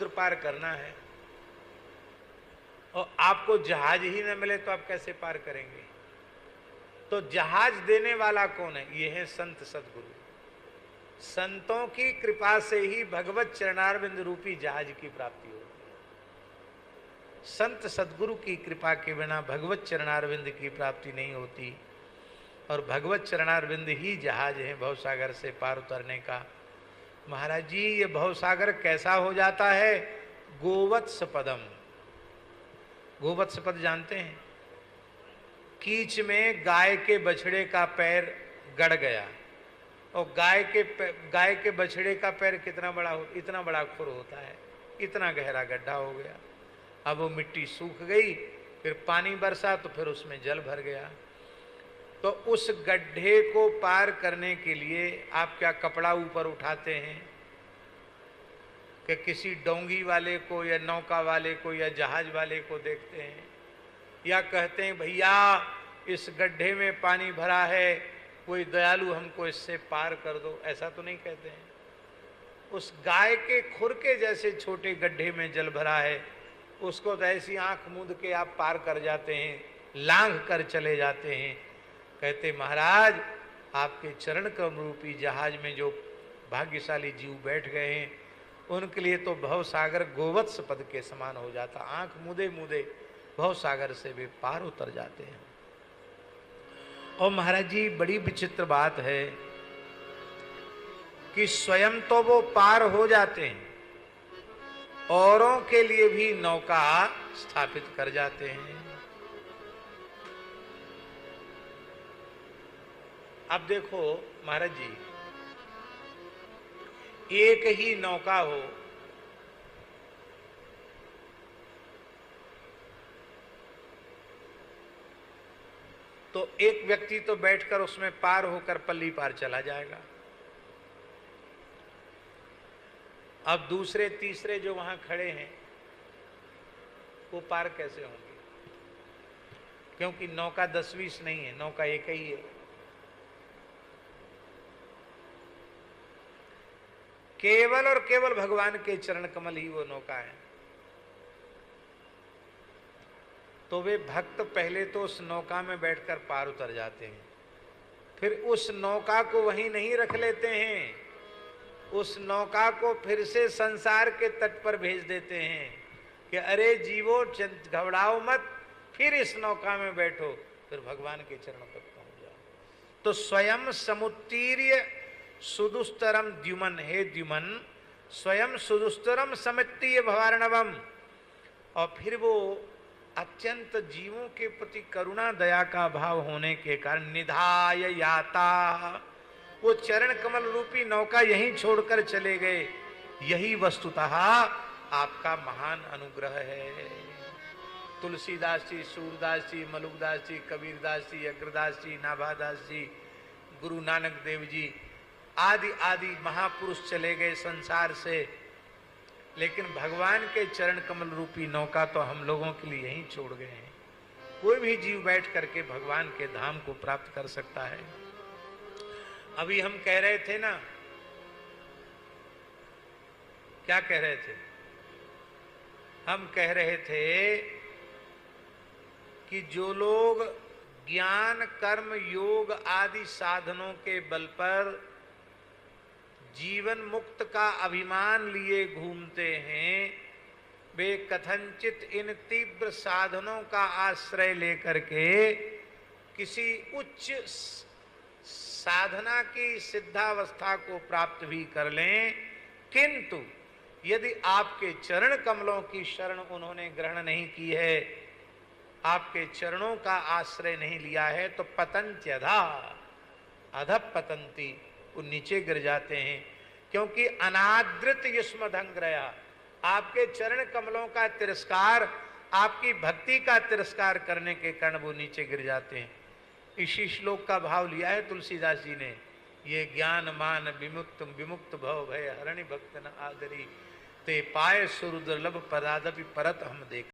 समुद्र पार करना है और आपको जहाज ही न मिले तो आप कैसे पार करेंगे? तो जहाज देने वाला कौन है? ये है संत सदगुरु। संतों की कृपा से ही भगवत चरणारविंद रूपी जहाज की प्राप्ति होती है। संत सदगुरु की कृपा के बिना भगवत चरणारविंद की प्राप्ति नहीं होती और भगवत चरणारविंद ही जहाज है भवसागर से पार उतरने का। महाराज जी, ये भवसागर कैसा हो जाता है? गोवत्स पदम। गोवत्स पद जानते हैं? कीच में गाय के बछड़े का पैर गड़ गया और गाय के बछड़े का पैर कितना बड़ा हो, इतना बड़ा खुर होता है, इतना गहरा गड्ढा हो गया। अब वो मिट्टी सूख गई, फिर पानी बरसा तो फिर उसमें जल भर गया। तो उस गड्ढे को पार करने के लिए आप क्या कपड़ा ऊपर उठाते हैं कि किसी डोंगी वाले को या नौका वाले को या जहाज वाले को देखते हैं, या कहते हैं भैया इस गड्ढे में पानी भरा है, कोई दयालु हमको इससे पार कर दो? ऐसा तो नहीं कहते हैं। उस गाय के खुर के जैसे छोटे गड्ढे में जल भरा है, उसको तो ऐसी आंख मूंद के आप पार कर जाते हैं, लांघ कर चले जाते हैं। कहते महाराज, आपके चरण कमल रूपी जहाज में जो भाग्यशाली जीव बैठ गए हैं उनके लिए तो भवसागर गोवत्स पद के समान हो जाता। आंख मूंदे मूंदे भवसागर से वे पार उतर जाते हैं। और महाराज जी, बड़ी विचित्र बात है कि स्वयं तो वो पार हो जाते हैं, औरों के लिए भी नौका स्थापित कर जाते हैं। अब देखो महाराज जी, एक ही नौका हो तो एक व्यक्ति तो बैठकर उसमें पार होकर पल्ली पार चला जाएगा। अब दूसरे तीसरे जो वहां खड़े हैं वो पार कैसे होंगे? क्योंकि नौका 10-20 नहीं है, नौका एक ही है। केवल और केवल भगवान के चरण कमल ही वो नौका है। तो वे भक्त पहले तो उस नौका में बैठकर पार उतर जाते हैं, फिर उस नौका को वहीं नहीं रख लेते हैं, उस नौका को फिर से संसार के तट पर भेज देते हैं कि अरे जीवो घबराओ मत, फिर इस नौका में बैठो, फिर भगवान के चरणों तक पहुंच जाओ। तो स्वयं समुत्तीर्य सुदुस्तरम द्युमन, हे द्युमन स्वयं सुदुस्तरम समित्तीय भवार्णवम। और फिर वो अत्यंत जीवों के प्रति करुणा दया का भाव होने के कारण निधाय याता, वो चरण कमल रूपी नौका यहीं छोड़कर चले गए। यही वस्तुतः आपका महान अनुग्रह है। तुलसीदास जी, सूरदास जी, मलुकदास जी, कबीरदास जी, अग्रदास जी, नाभादास जी, गुरु नानक देव जी आदि आदि महापुरुष चले गए संसार से, लेकिन भगवान के चरण कमल रूपी नौका तो हम लोगों के लिए यहीं छोड़ गए हैं। कोई भी जीव बैठ करके भगवान के धाम को प्राप्त कर सकता है। अभी हम कह रहे थे ना, क्या कह रहे थे? हम कह रहे थे कि जो लोग ज्ञान कर्म योग आदि साधनों के बल पर जीवन मुक्त का अभिमान लिए घूमते हैं, वे कथनचित इन तीव्र साधनों का आश्रय लेकर के किसी उच्च साधना की सिद्धावस्था को प्राप्त भी कर लें, किंतु यदि आपके चरण कमलों की शरण उन्होंने ग्रहण नहीं की है, आपके चरणों का आश्रय नहीं लिया है, तो पतंत्यधा अधः पतंती, वो नीचे गिर जाते हैं। क्योंकि अनादृत युष्मदंग्रया, आपके चरण कमलों का तिरस्कार, आपकी भक्ति का तिरस्कार करने के कारण वो नीचे गिर जाते हैं। इसी श्लोक का भाव लिया है तुलसीदास जी ने, ये ज्ञान मान विमुक्त विमुक्त भव भय हरणि भक्त न आदरी, ते पाए सुर दुर्लभ पदादपि परत हम देख।